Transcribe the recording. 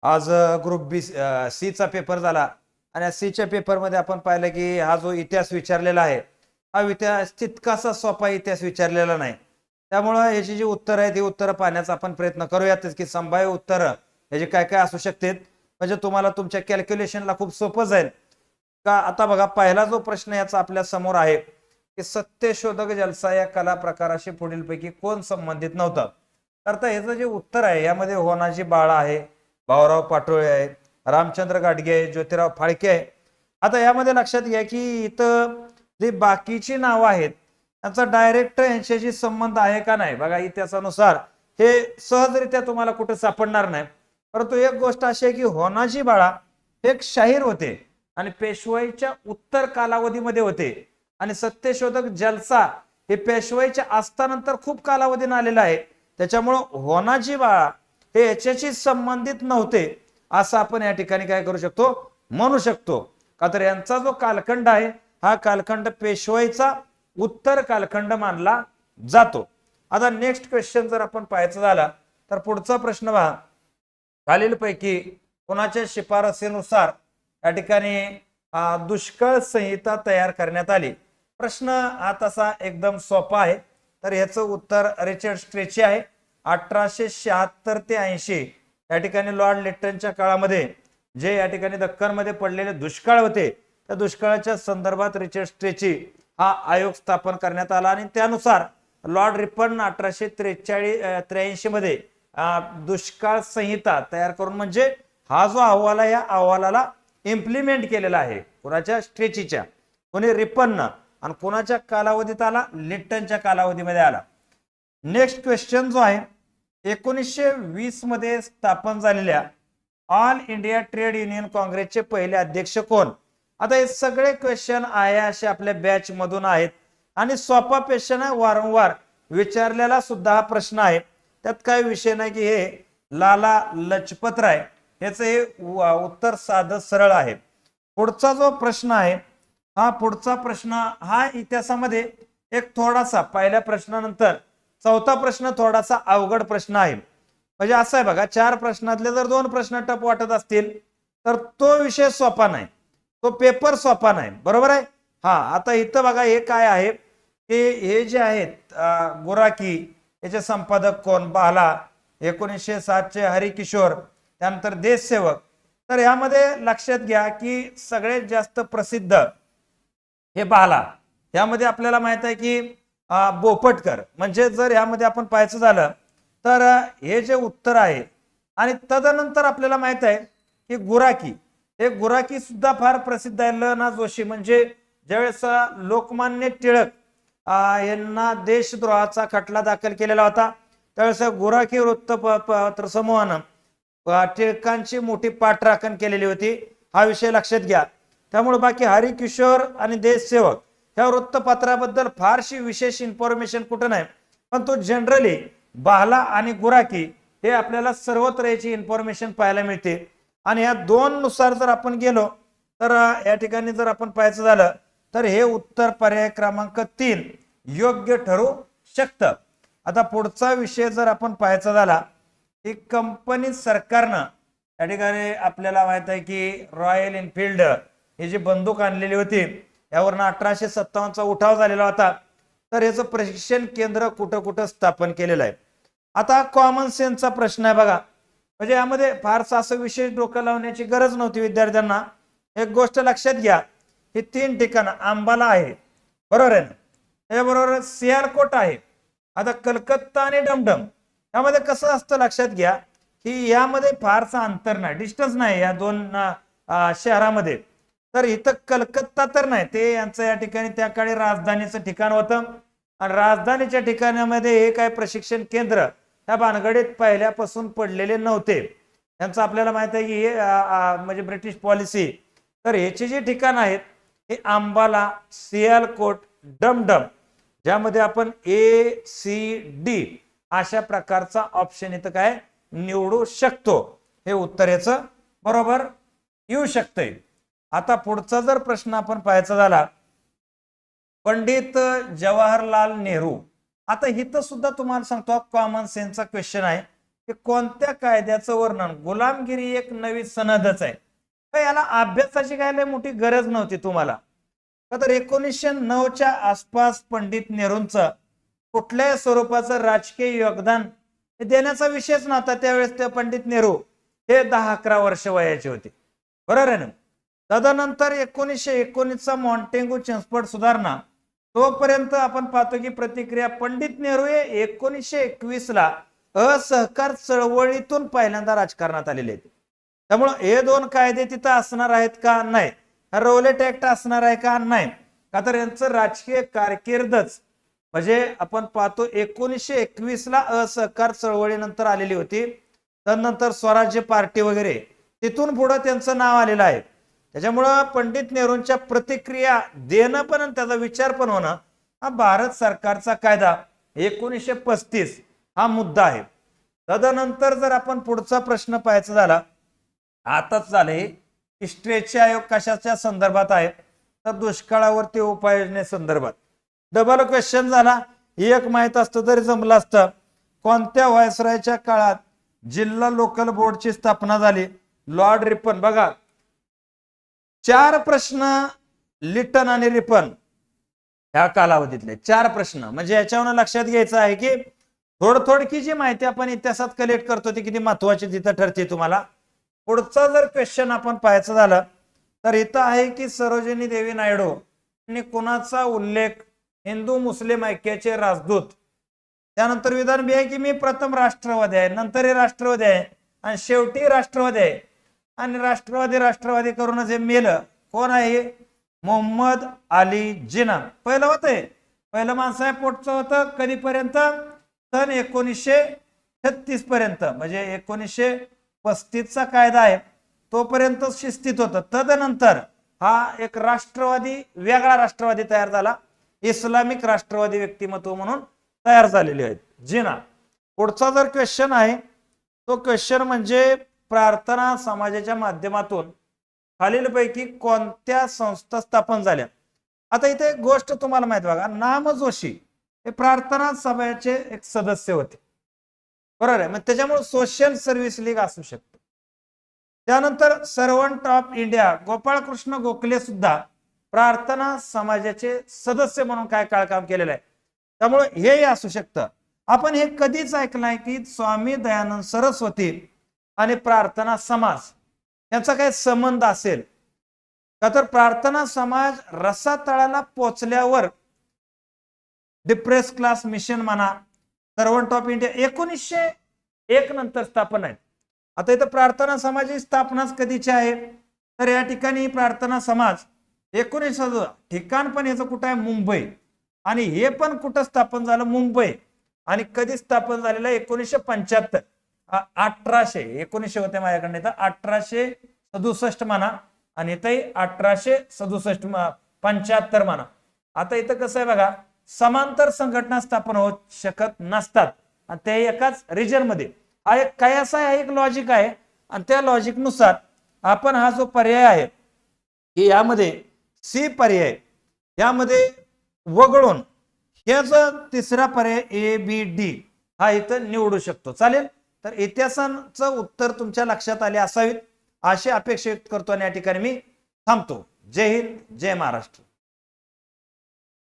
आज ग्रुप बी सीचा पेपर झाला आणि सीच्या पेपरमध्ये आपण पाहिलं की हा जो इतिहास विचारलेला आहे हा इतिहास तितकासा सोपा इतिहास विचारलेला नाही. त्यामुळं याची जी उत्तर आहे ती उत्तरं पाहण्याचा आपण प्रयत्न करूयातच की संभाव्य उत्तरं याचे काय काय असू शकतात, म्हणजे तुम्हाला तुमच्या कॅल्क्युलेशनला खूप सोपं जाईल. का आता बघा पहिला जो प्रश्न याचा आपल्या समोर आहे की सत्यशोधक जलसा या कला प्रकाराशी पुढीलपैकी कोण संबंधित नव्हतं. तर याचं जे उत्तर आहे यामध्ये होनाजी बाळा आहे, भाऊराव पाटोळे आहे, रामचंद्र गाडगे आहे, ज्योतिराव फाळके आहे. आता यामध्ये लक्षात घ्या की इथं जी बाकीची नावं आहेत त्यांचा डायरेक्ट यांच्याशी संबंध आहे का नाही. बघा इतिहासानुसार हे सहजरित्या तुम्हाला कुठे सापडणार नाही. परंतु एक गोष्ट अशी आहे की होनाजी बाळा हे एक शाहीर होते आणि पेशवाईच्या उत्तर कालावधीमध्ये होते आणि सत्यशोधक जलसा हे पेशवाईच्या असतानंतर खूप कालावधीने आलेला आहे. त्याच्यामुळं होनाजी बाळा हे याच्याशी संबंधित नव्हते असं आपण या ठिकाणी काय करू शकतो, म्हणू शकतो. का तर यांचा जो कालखंड आहे हा कालखंड पेशवाईचा उत्तर कालखंड मानला जातो. आता नेक्स्ट क्वेश्चन जर आपण पाहायचं झाला तर पुढचा प्रश्न पहा, खालीलपैकी कोणाच्या शिफारसीनुसार या ठिकाणी दुष्काळ संहिता तयार करण्यात आली. प्रश्न हा तसा एकदम सोपा आहे. तर याचं उत्तर रिचर्ड स्ट्रेची आहे. 1876 ते 80 या ठिकाणी लॉर्ड लिट्टनच्या काळामध्ये जे या ठिकाणी दख्खनमध्ये पडलेले दुष्काळ होते त्या दुष्काळाच्या संदर्भात रिचर्ड स्ट्रेची हा आयोग स्थापन करण्यात आला आणि त्यानुसार लॉर्ड रिपन 1883 मध्ये दुष्काळ संहिता तयार करून म्हणजे हा जो अहवाल आहे या अहवालाला इम्प्लिमेंट केलेला आहे. कोणाच्या? स्ट्रेचीच्या. कोणी? रिपननं. आणि कोणाच्या कालावधीत आला? लिट्टनच्या कालावधीमध्ये आला. नेक्स्ट क्वेश्चन जो आहे 1920 मध्ये स्थापन झालेल्या ऑल इंडिया ट्रेड युनियन काँग्रेसचे पहिले अध्यक्ष कोण. आता हे सगळे क्वेश्चन आहे असे आपल्या बॅच मधून आहेत आणि सोपा क्वेश्चन आहे, वारंवार विचारलेला सुद्धा हा प्रश्न आहे. त्यात काही विषय नाही की हे लाला लजपत राय याचं हे उत्तर साधं सरळ आहे. पुढचा जो प्रश्न आहे पुढचा प्रश्न हा इतिहासामध्ये एक थोडासा पहिल्या प्रश्नानंतर चौथा प्रश्न थोडासा अवघड प्रश्न आहे. म्हणजे असं आहे बघा, 4 प्रश्नातले जर 2 प्रश्न टफ वाटत असतील तर तो विषय सोपा नाही, तो पेपर सोपा नाही. बरोबर आहे. आता इथं बघा हे काय आहे की हे जे आहेत गुराकी याचे संपादक कोण? बाला. 1907 चे हरिकिशोर. त्यानंतर देशसेवक. तर यामध्ये लक्षात घ्या की सगळ्यात जास्त प्रसिद्ध हे बाला. यामध्ये आपल्याला माहित आहे की बोपटकर. म्हणजे जर यामध्ये आपण पाहायचं झालं तर हे जे उत्तर आहे आणि तदनंतर आपल्याला माहित आहे की गुराकी. हे गुराकी सुद्धा फार प्रसिद्ध आहे. ल ना जोशी म्हणजे ज्यावेळेस लोकमान्य टिळक यांना देशद्रोहाचा खटला दाखल केलेला होता त्यावेळेस गुराकी वृत्तपत्र समूहानं टिळकांची मोठी पाठराखण केलेली होती. हा विषय लक्षात घ्या. त्यामुळे बाकी हरिकिशोर आणि देशसेवक ह्या वृत्तपत्राबद्दल फारशी विशेष इन्फॉर्मेशन कुठं नाही, पण तो जनरली बाला आणि गुराकी हे आपल्याला सर्वत्र याची इन्फॉर्मेशन पाहायला मिळते. आणि या 2 नुसार जर आपण गेलो तर या ठिकाणी जर आपण पाहायचं झालं तर हे उत्तर पर्याय क्रमांक 3 योग्य ठरू शकतं. आता पुढचा विषय जर आपण पाहायचा झाला की कंपनी सरकारनं या ठिकाणी आपल्याला माहित आहे की रॉयल एनफिल्ड ही जी बंदूक आणलेली होती यावरनं 1857 उठाव झालेला होता. तर याचं प्रशिक्षण केंद्र कुठं कुठं स्थापन केलेलं आहे. आता कॉमन सेन्सचा प्रश्न आहे बघा, म्हणजे यामध्ये फारसा असं विशेष डोकं लावण्याची गरज नव्हती विद्यार्थ्यांना. एक गोष्ट लक्षात घ्या, ही 3 ठिकाणं अंबाला आहे, बरोबर आहे ना, त्याबरोबर सियालकोट आहे. आता कलकत्ता आणि डमडम यामध्ये कसं असतं लक्षात घ्या की यामध्ये फारसा अंतर नाही, डिस्टन्स नाही या 2 शहरामध्ये. तर इथं कलकत्ता तर नाही, ते यांचं या ठिकाणी त्या काळी राजधानीचं ठिकाण होतं आणि राजधानीच्या ठिकाणामध्ये हे काय प्रशिक्षण केंद्र ह्या भानगडीत पहिल्यापासून पडलेले नव्हते. यांचं आपल्याला माहित आहे की हे म्हणजे ब्रिटिश पॉलिसी. तर ह्याची जी ठिकाण आहेत हे अंबाला, सियालकोट, डमडम, ज्यामध्ये आपण ACD अशा प्रकारचा ऑप्शन इथं काय निवडू शकतो. हे उत्तर याचं बरोबर येऊ शकतंय. आता पुढचा जर प्रश्न आपण पाहायचा झाला पंडित जवाहरलाल नेहरू. आता इथं सुद्धा तुम्हाला सांगतो कॉमन सेन्सचा क्वेश्चन आहे. की कोणत्या कायद्याचं वर्णन, गुलामगिरी एक नवी सनदच आहे, तर याला अभ्यासाची काय लय मोठी गरज नव्हती तुम्हाला. का तर 1909च्या आसपास पंडित नेहरूंचं कुठल्याही स्वरूपाचं राजकीय योगदान हे देण्याचा विषयच नव्हता. त्यावेळेस ते पंडित नेहरू हे 10-11 वर्ष वयाचे होते, बरोबर आहे ना. तदनंतर 1919चा मॉन्टेग्यू चेम्सफोर्ड सुधारणा, तोपर्यंत आपण पाहतो की प्रतिक्रिया पंडित नेहरू हे 1921ला असहकार चळवळीतून पहिल्यांदा राजकारणात आलेले आहेत. त्यामुळे हे दोन कायदे तिथं असणार आहेत का? नाही. रौलेट ऍक्ट असणार आहे का? नाही. का तर यांचं राजकीय कारकीर्दच म्हणजे आपण पाहतो 1921ला असहकार चळवळीनंतर आलेली होती. त्यानंतर स्वराज्य पार्टी वगैरे तिथून पुढे त्यांचं नाव आलेलं आहे. त्याच्यामुळं पंडित नेहरूंच्या प्रतिक्रिया देणं पण आणि त्याचा विचार पण होणं हा भारत सरकारचा कायदा 1935 हा मुद्दा आहे. तदनंतर जर आपण पुढचा प्रश्न पाहायचा झाला, आताच झाले की स्ट्रेच आयोग कशाच्या संदर्भात आहे, तर दुष्काळावरती उपाययोजने संदर्भात. डबल क्वेश्चन झाला, एक माहित असतं तरी जमलं असतं. कोणत्या व्हायसरायच्या काळात जिल्हा लोकल बोर्डची स्थापना झाली? Lord Ripon. बघा 4 प्रश्न लिटन आणि रिपन या कालावधीतले 4 प्रश्न, म्हणजे याच्यावर लक्षात घ्यायचं आहे की थोडकी जी माहिती आपण इतिहासात कलेक्ट करतो ती किती महत्वाची तिथं ठरते तुम्हाला. पुढचा जर क्वेश्चन आपण पाहायचं झालं तर इथं आहे की सरोजिनी देवी नायडू यांनी कुणाचा उल्लेख हिंदू मुस्लिम ऐक्याचे राजदूत. त्यानंतर विधान बी आहे की मी प्रथम राष्ट्रवादी आहे, नंतर हे राष्ट्रवादी आहे आणि शेवटी राष्ट्रवादी आहे. आणि राष्ट्रवादी करूनच हे मेलं. कोण आहे? मोहम्मद अली जिना. पहिलं होतं, पहिलं माणसा पोटचं होतं कधीपर्यंत? सन 1936 पर्यंत, म्हणजे 1935चा कायदा आहे तोपर्यंत शिस्तीत होतं. तदनंतर हा एक राष्ट्रवादी, वेगळा राष्ट्रवादी तयार झाला, इस्लामिक राष्ट्रवादी व्यक्तिमत्व म्हणून तयार झालेले आहेत जिना. पुढचा जर क्वेश्चन आहे तो क्वेश्चन म्हणजे प्रार्थना समाजाच्या माध्यमातून खालीलपैकी कोणत्या संस्था स्थापन झाल्या? आता इथे एक गोष्ट तुम्हाला माहित बघा, नाम जोशी हे प्रार्थना सभेचे एक सदस्य होते, बरोबर आहे. मग त्याच्यामुळे सोशल सर्व्हिस लीग असू शकते. त्यानंतर servant of India Gopalkrishna Gokhale सुद्धा प्रार्थना समाजाचे सदस्य म्हणून काय काळ काम केलेलं आहे. त्यामुळे हेही असू शकतं. आपण हे कधीच ऐकलं नाही की स्वामी दयानंद सरस्वती आणि प्रार्थना समाज यांचा काय संबंध असेल का? तर प्रार्थना समाज रसातळाला पोचल्यावर डिप्रेस क्लास मिशन म्हणा, सर्वंट ऑफ इंडिया 1901 नंतर स्थापन आहेत. आता इथं प्रार्थना समाजाची स्थापनाच कधीची आहे? तर या ठिकाणी प्रार्थना समाज 19 ठिकाण पण याचं कुठं आहे? मुंबई. आणि हे पण कुठं स्थापन झालं? मुंबई. आणि कधी स्थापन झालेलं? 1975. 1900 होते माझ्याकडे, इथं 1867 म्हणा आणि इथंही 1875 म्हणा. आता इथं कसं आहे बघा, समांतर संघटना स्थापन होत शकत नसतात आणि ते एकाच रिजन मध्ये. हा एक काय असा आहे, एक लॉजिक आहे आणि त्या लॉजिक नुसार आपण हा जो पर्याय आहे की यामध्ये सी पर्याय यामध्ये वगळून ह्याचा तिसरा पर्याय ABD हा इथं निवडू शकतो. चालेल. तर इतिहासाचं उत्तर तुमच्या लक्षात आले असावीत अशी अपेक्षा व्यक्त करतो आणि या ठिकाणी मी थांबतो. जय हिंद, जय महाराष्ट्र.